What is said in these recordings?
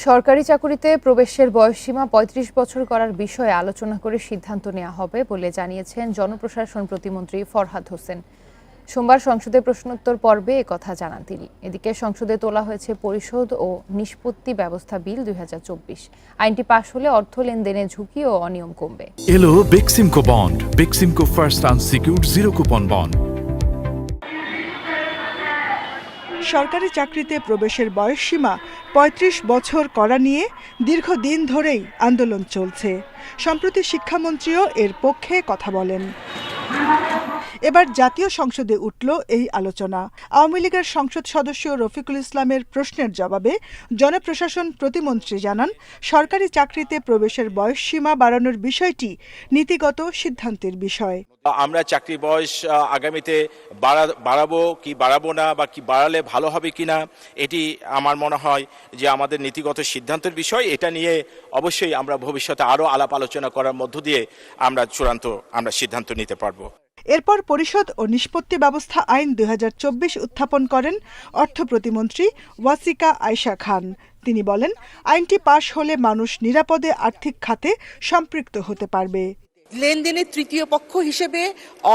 সরকারি চাকুরিতে প্রবেশের বয়সসীমা ৩৫ বছর করার বিষয়ে আলোচনা করে সিদ্ধান্ত নেওয়া হবে বলে জানিয়েছেন জনপ্রশাসন প্রতিমন্ত্রী ফরহাদ হোসেন। সোমবার সংসদে প্রশ্নোত্তর পর্বে একথা জানান তিনি। এদিকে সংসদে তোলা হয়েছে পরিশোধ ও নিষ্পত্তি ব্যবস্থা বিল ২০২৪। আইনটি পাশ হলে অর্থ লেনদেনে ঝুঁকি ও অনিয়ম কমবে। এলো Beximco bond, Beximco first unsecured zero coupon bond. সরকারি চাকরিতে প্রবেশের বয়সসীমা ৩৫ বছর করা নিয়ে দীর্ঘদিন ধরেই আন্দোলন চলছে। সম্প্রতি শিক্ষামন্ত্রীও এর পক্ষে কথা বলেন। এবার জাতীয় সংসদে উঠল এই আলোচনা। আওয়ামী লীগের সংসদ সদস্য রফিকুল ইসলামের প্রশ্নের জবাবে জনপ্রশাসন প্রতিমন্ত্রী জানান, সরকারি চাকরিতে প্রবেশের বয়সসীমা বাড়ানোর বিষয়টি নীতিগত সিদ্ধান্তের বিষয়। আমরা চাকরির বয়স আগামীতে বাড়াবো কি বাড়াবো না, বা কি বাড়ালে ভালো হবে কিনা, এটি আমার মনে হয় যে আমাদের নীতিগত সিদ্ধান্তের বিষয়। এটা নিয়ে অবশ্যই আমরা ভবিষ্যতে আরও আলাপ আলোচনা করার মধ্য দিয়ে আমরা চূড়ান্ত সিদ্ধান্ত নিতে পারবো। এরপর পরিশোধ ও নিষ্পত্তি ব্যবস্থা আইন ২০২৪ উত্থাপন করেন অর্থ প্রতিমন্ত্রী ওয়াসিকা আয়েশা খান। তিনি বলেন, আইনটি পাশ হলে মানুষ নিরাপদে আর্থিক খাতে সম্পৃক্ত হতে পারবে। লেনদেনের তৃতীয় পক্ষ হিসেবে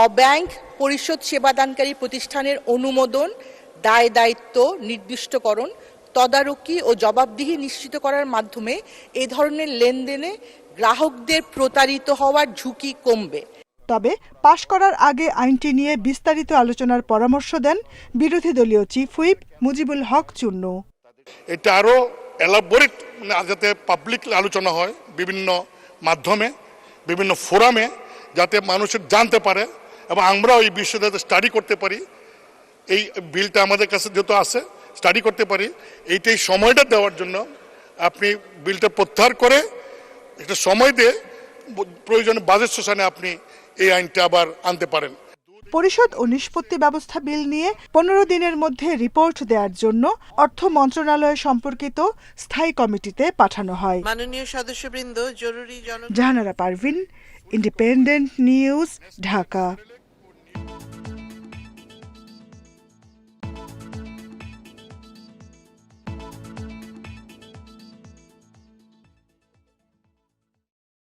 অব্যাংক পরিশোধ সেবাদানকারী প্রতিষ্ঠানের অনুমোদন, দায় দায়িত্ব নির্দিষ্টকরণ, তদারকি ও জবাবদিহি নিশ্চিত করার মাধ্যমে এ ধরনের লেনদেনে গ্রাহকদের প্রতারিত হওয়ার ঝুঁকি কমবে। তবে পাশ করার আগে আইনটি নিয়ে বিস্তারিত আলোচনার পরামর্শ দেন বিরোধী দলীয় চিফ হুইপ মুজিবুল হক চুন্নু। এটা আরো এলাবোরেট যাতে পাবলিক আলোচনা হয় বিভিন্ন মাধ্যমে, বিভিন্ন ফোরামে, যাতে মানুষের জানতে পারে এবং আমরা এই বিষয়টা স্টাডি করতে পারি। এই বিলটা আমাদের কাছে যেহেতু আছে, স্টাডি করতে পারি। এইটাই সময়টা দেওয়ার জন্য আপনি বিলটা প্রত্যাহার করে একটা সময় দিয়ে প্রয়োজনে বাজেট সেশনে আপনি এই আইনটা আবার আনতে পারেন। পরিশোধ ও নিষ্পত্তি ব্যবস্থা বিল নিয়ে ১৫ দিনের মধ্যে রিপোর্ট দেওয়ার জন্য অর্থ মন্ত্রণালয় সম্পর্কিত স্থায়ী কমিটিতে পাঠানো হয়। মাননীয় সদস্যবৃন্দ, জরুরি জাহানারা পারভিন, ইন্ডিপেন্ডেন্ট নিউজ, ঢাকা।